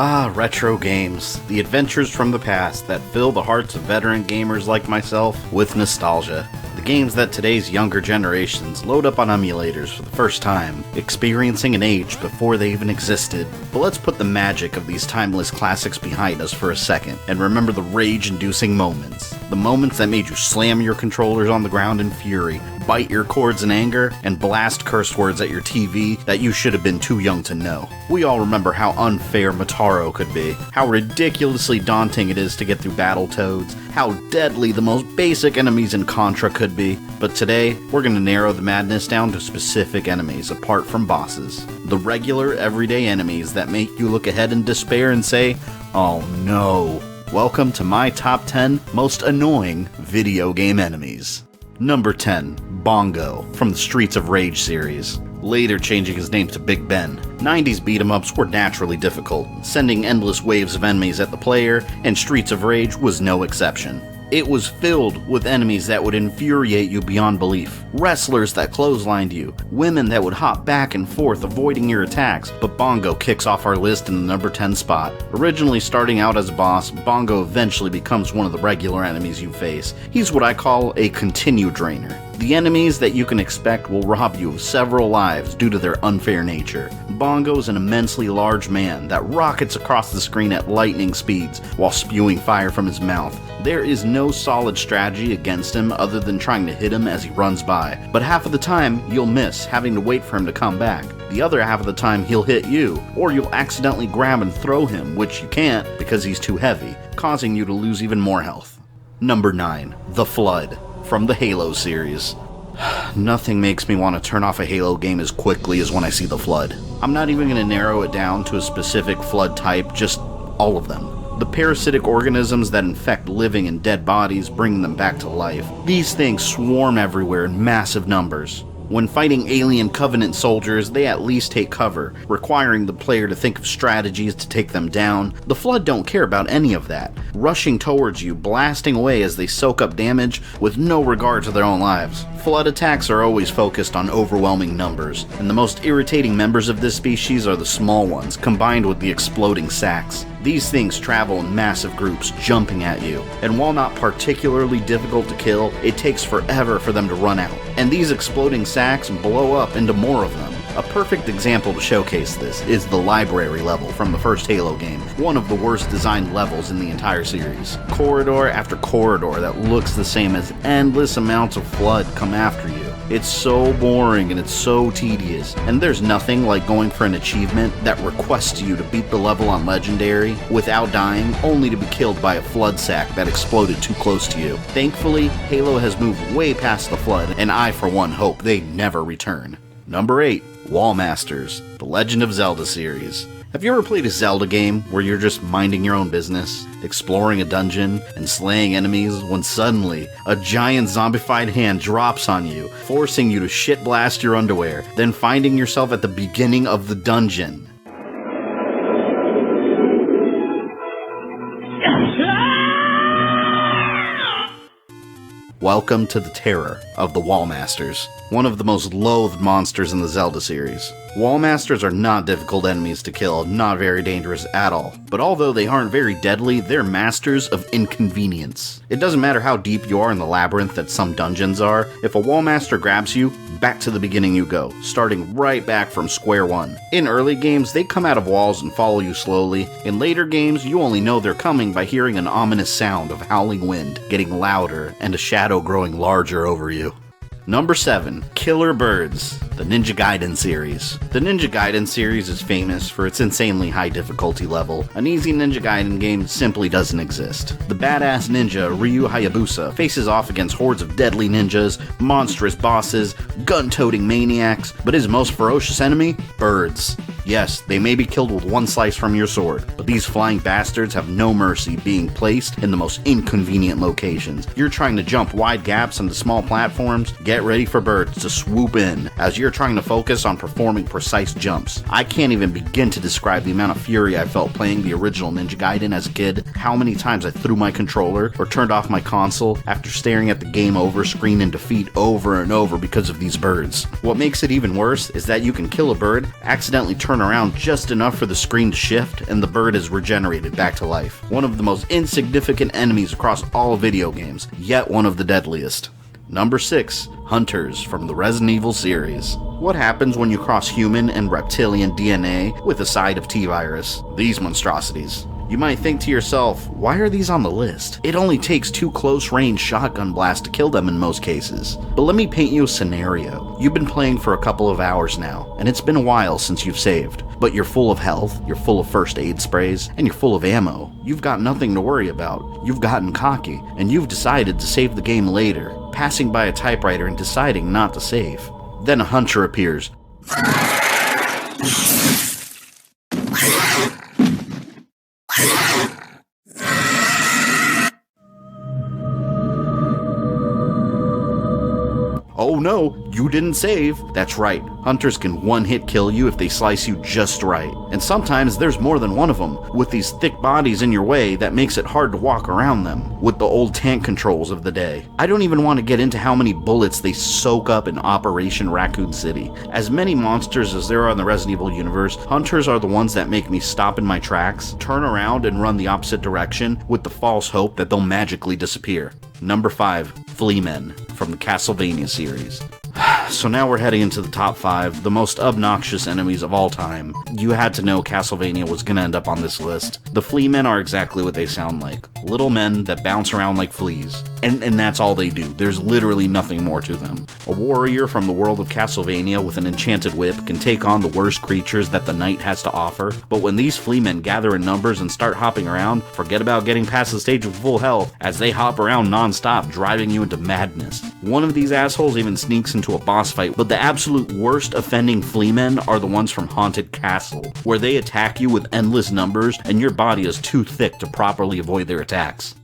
Ah, retro games, the adventures from the past that fill the hearts of veteran gamers like myself with nostalgia. The games that today's younger generations load up on emulators for the first time, experiencing an age before they even existed. But let's put the magic of these timeless classics behind us for a second, and remember the rage-inducing moments. The moments that made you slam your controllers on the ground in fury, bite your cords in anger, and blast curse words at your TV that you should have been too young to know. We all remember how unfair Mataro could be, how ridiculously daunting it is to get through Battletoads, how deadly the most basic enemies in Contra could be. But today, we're going to narrow the madness down to specific enemies apart from bosses. The regular, everyday enemies that make you look ahead in despair and say, "Oh no." Welcome to my top 10 most annoying video game enemies. Number 10, Bongo, from the Streets of Rage series. Later changing his name to Big Ben. 90s beat-em-ups were naturally difficult, sending endless waves of enemies at the player, and Streets of Rage was no exception. It was filled with enemies that would infuriate you beyond belief, wrestlers that clotheslined you, women that would hop back and forth avoiding your attacks, but Bongo kicks off our list in the number 10 spot. Originally starting out as a boss, Bongo eventually becomes one of the regular enemies you face. He's what I call a continue drainer. The enemies that you can expect will rob you of several lives due to their unfair nature. Bongo is an immensely large man that rockets across the screen at lightning speeds while spewing fire from his mouth. There is no solid strategy against him other than trying to hit him as he runs by, but half of the time you'll miss, having to wait for him to come back. The other half of the time he'll hit you, or you'll accidentally grab and throw him, which you can't because he's too heavy, causing you to lose even more health. Number 9, The Flood, from the Halo series. Nothing makes me want to turn off a Halo game as quickly as when I see the Flood. I'm not even going to narrow it down to a specific Flood type, just all of them. The parasitic organisms that infect living and dead bodies, bringing them back to life. These things swarm everywhere in massive numbers. When fighting alien Covenant soldiers, they at least take cover, requiring the player to think of strategies to take them down. The Flood don't care about any of that, rushing towards you, blasting away as they soak up damage with no regard to their own lives. Flood attacks are always focused on overwhelming numbers, and the most irritating members of this species are the small ones, combined with the exploding sacks. These things travel in massive groups, jumping at you, and while not particularly difficult to kill, it takes forever for them to run out. And these exploding sacks blow up into more of them. A perfect example to showcase this is the library level from the first Halo game, one of the worst designed levels in the entire series. Corridor after corridor that looks the same as endless amounts of Flood come after you. It's so boring and it's so tedious, and there's nothing like going for an achievement that requests you to beat the level on Legendary without dying, only to be killed by a Flood sack that exploded too close to you. Thankfully, Halo has moved way past the Flood, and I for one hope they never return. Number 8, WALLMASTERS, the Legend of Zelda series. Have you ever played a Zelda game where you're just minding your own business, exploring a dungeon, and slaying enemies when suddenly a giant zombified hand drops on you, forcing you to shit blast your underwear, then finding yourself at the beginning of the dungeon? Welcome to the terror of the WALLMASTERS, one of the most loathed monsters in the Zelda series. WALLMASTERS are not difficult enemies to kill, not very dangerous at all, but although they aren't very deadly, they're masters of inconvenience. It doesn't matter how deep you are in the labyrinth that some dungeons are, if a WALLMASTER grabs you, back to the beginning you go, starting right back from square one. In early games, they come out of walls and follow you slowly. In later games, you only know they're coming by hearing an ominous sound of howling wind getting louder and a shadow growing larger over you. Number 7, Killer Birds, the Ninja Gaiden series. The Ninja Gaiden series is famous for its insanely high difficulty level. An easy Ninja Gaiden game simply doesn't exist. The badass ninja Ryu Hayabusa faces off against hordes of deadly ninjas, monstrous bosses, gun-toting maniacs, but his most ferocious enemy? Birds. Yes, they may be killed with one slice from your sword, but these flying bastards have no mercy, being placed in the most inconvenient locations. You're trying to jump wide gaps onto small platforms, get ready for birds to swoop in as you're trying to focus on performing precise jumps. I can't even begin to describe the amount of fury I felt playing the original Ninja Gaiden as a kid, how many times I threw my controller or turned off my console after staring at the game over screen in defeat over and over because of these birds. What makes it even worse is that you can kill a bird, accidentally turn turn around just enough for the screen to shift, and the bird is regenerated back to life. One of the most insignificant enemies across all video games, yet one of the deadliest. Number 6. Hunters from the Resident Evil series. What happens when you cross human and reptilian DNA with a side of T-virus? These monstrosities. You might think to yourself, why are these on the list? It only takes 2 close-range shotgun blasts to kill them in most cases. But let me paint you a scenario. You've been playing for a couple of hours now, and it's been a while since you've saved. But you're full of health, you're full of first aid sprays, and you're full of ammo. You've got nothing to worry about. You've gotten cocky, and you've decided to save the game later, passing by a typewriter and deciding not to save. Then a hunter appears. Oh no, you didn't save. That's right, hunters can one-hit kill you if they slice you just right. And sometimes there's more than one of them, with these thick bodies in your way that makes it hard to walk around them, with the old tank controls of the day. I don't even want to get into how many bullets they soak up in Operation Raccoon City. As many monsters as there are in the Resident Evil universe, hunters are the ones that make me stop in my tracks, turn around and run the opposite direction with the false hope that they'll magically disappear. Number 5. FLEA from the Castlevania series. So now we're heading into the top 5, the most obnoxious enemies of all time. You had to know Castlevania was gonna end up on this list. The flea men are exactly what they sound like. Little men that bounce around like fleas. And that's all they do. There's literally nothing more to them. A warrior from the world of Castlevania with an enchanted whip can take on the worst creatures that the night has to offer, but when these flea men gather in numbers and start hopping around, forget about getting past the stage with full health, as they hop around non-stop, driving you into madness. One of these assholes even sneaks into a boss fight, but the absolute worst offending flea men are the ones from Haunted Castle, where they attack you with endless numbers and your body is too thick to properly avoid their attacks.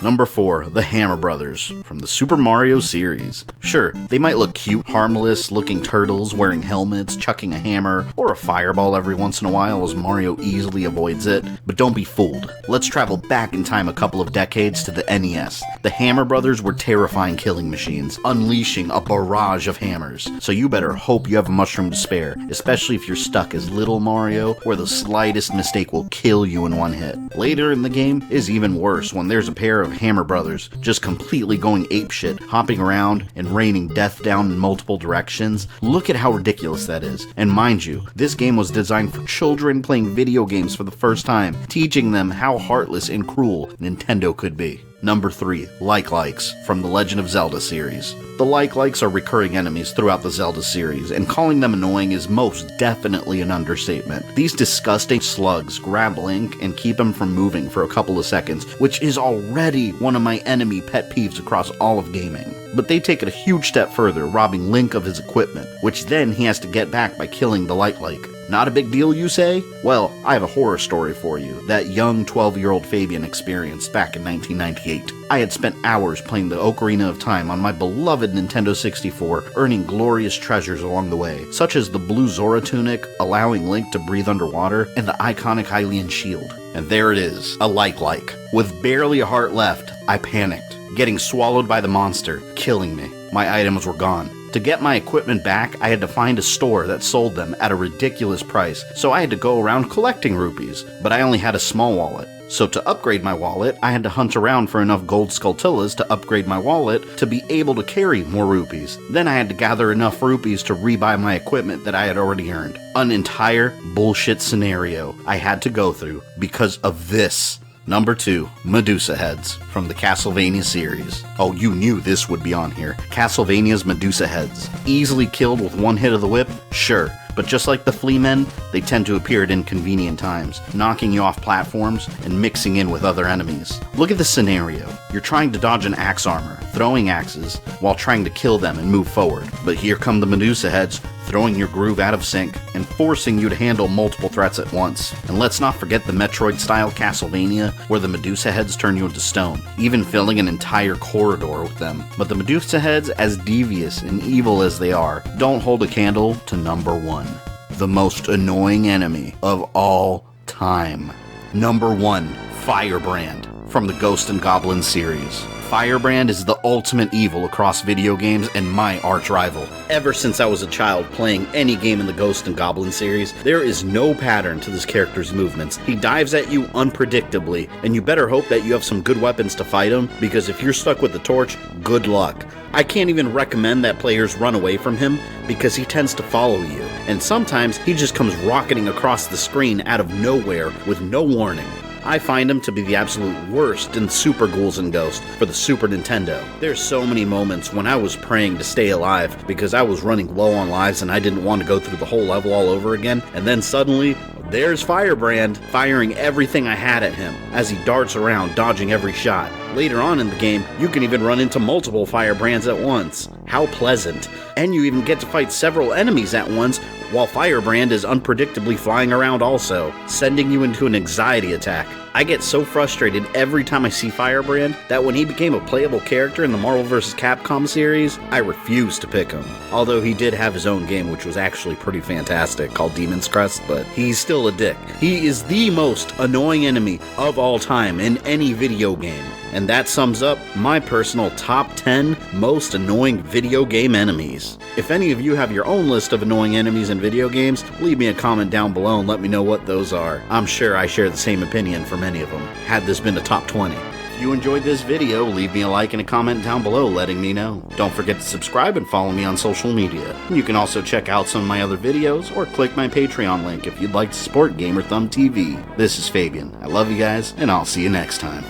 Number 4, the Hammer Brothers, from the Super Mario series. Sure, they might look cute, harmless looking turtles wearing helmets, chucking a hammer, or a fireball every once in a while as Mario easily avoids it, but don't be fooled. Let's travel back in time a couple of decades to the NES. The Hammer Brothers were terrifying killing machines, unleashing a barrage of hammers, so you better hope you have a mushroom to spare, especially if you're stuck as Little Mario, where the slightest mistake will kill you in one hit. Later in the game is even worse when there's a pair of Hammer Brothers just completely going apeshit, hopping around and raining death down in multiple directions. Look at how ridiculous that is. And mind you, this game was designed for children playing video games for the first time, teaching them how heartless and cruel Nintendo could be. Number 3, Like-Likes, from the Legend of Zelda series. The Like-Likes are recurring enemies throughout the Zelda series, and calling them annoying is most definitely an understatement. These disgusting slugs grab Link and keep him from moving for a couple of seconds, which is already one of my enemy pet peeves across all of gaming. But they take it a huge step further, robbing Link of his equipment, which then he has to get back by killing the Like-Like. Not a big deal, you say? Well, I have a horror story for you that young 12-year-old Fabian experienced back in 1998. I had spent hours playing the Ocarina of Time on my beloved Nintendo 64, earning glorious treasures along the way, such as the blue Zora tunic, allowing Link to breathe underwater, and the iconic Hylian shield. And there it is, a Like-Like. With barely a heart left, I panicked, getting swallowed by the monster, killing me. My items were gone. To get my equipment back, I had to find a store that sold them at a ridiculous price, so I had to go around collecting rupees, but I only had a small wallet. So to upgrade my wallet, I had to hunt around for enough gold Skulltulas to upgrade my wallet to be able to carry more rupees. Then I had to gather enough rupees to rebuy my equipment that I had already earned. An entire bullshit scenario I had to go through because of this. Number 2, Medusa heads, from the Castlevania series. Oh, you knew this would be on here. Castlevania's Medusa heads. Easily killed with one hit of the whip? Sure. But just like the flea men, they tend to appear at inconvenient times, knocking you off platforms and mixing in with other enemies. Look at the scenario. You're trying to dodge an axe armor, throwing axes, while trying to kill them and move forward. But here come the Medusa heads, throwing your groove out of sync and forcing you to handle multiple threats at once. And let's not forget the Metroid-style Castlevania, where the Medusa heads turn you into stone, even filling an entire corridor with them. But the Medusa heads, as devious and evil as they are, don't hold a candle to number 1. The most annoying enemy of all time. Number 1. Firebrand, from the Ghost and Goblin series. Firebrand is the ultimate evil across video games and my arch rival. Ever since I was a child playing any game in the Ghost and Goblin series, there is no pattern to this character's movements. He dives at you unpredictably, and you better hope that you have some good weapons to fight him, because if you're stuck with the torch, good luck. I can't even recommend that players run away from him, because he tends to follow you, and sometimes he just comes rocketing across the screen out of nowhere with no warning. I find him to be the absolute worst in Super Ghouls and Ghosts for the Super Nintendo. There's so many moments when I was praying to stay alive because I was running low on lives and I didn't want to go through the whole level all over again, and then suddenly, there's Firebrand, firing everything I had at him as he darts around, dodging every shot. Later on in the game, you can even run into multiple Firebrands at once. How pleasant. And you even get to fight several enemies at once, while Firebrand is unpredictably flying around also, sending you into an anxiety attack. I get so frustrated every time I see Firebrand that when he became a playable character in the Marvel vs. Capcom series, I refused to pick him. Although he did have his own game, which was actually pretty fantastic, called Demon's Crest, but he's still a dick. He is the most annoying enemy of all time in any video game. And that sums up my personal top 10 most annoying video game enemies. If any of you have your own list of annoying enemies in video games, leave me a comment down below and let me know what those are. I'm sure I share the same opinion for many of them, had this been a top 20. If you enjoyed this video, leave me a like and a comment down below letting me know. Don't forget to subscribe and follow me on social media. You can also check out some of my other videos or click my Patreon link if you'd like to support GamerThumbTV. This is Fabian. I love you guys, and I'll see you next time.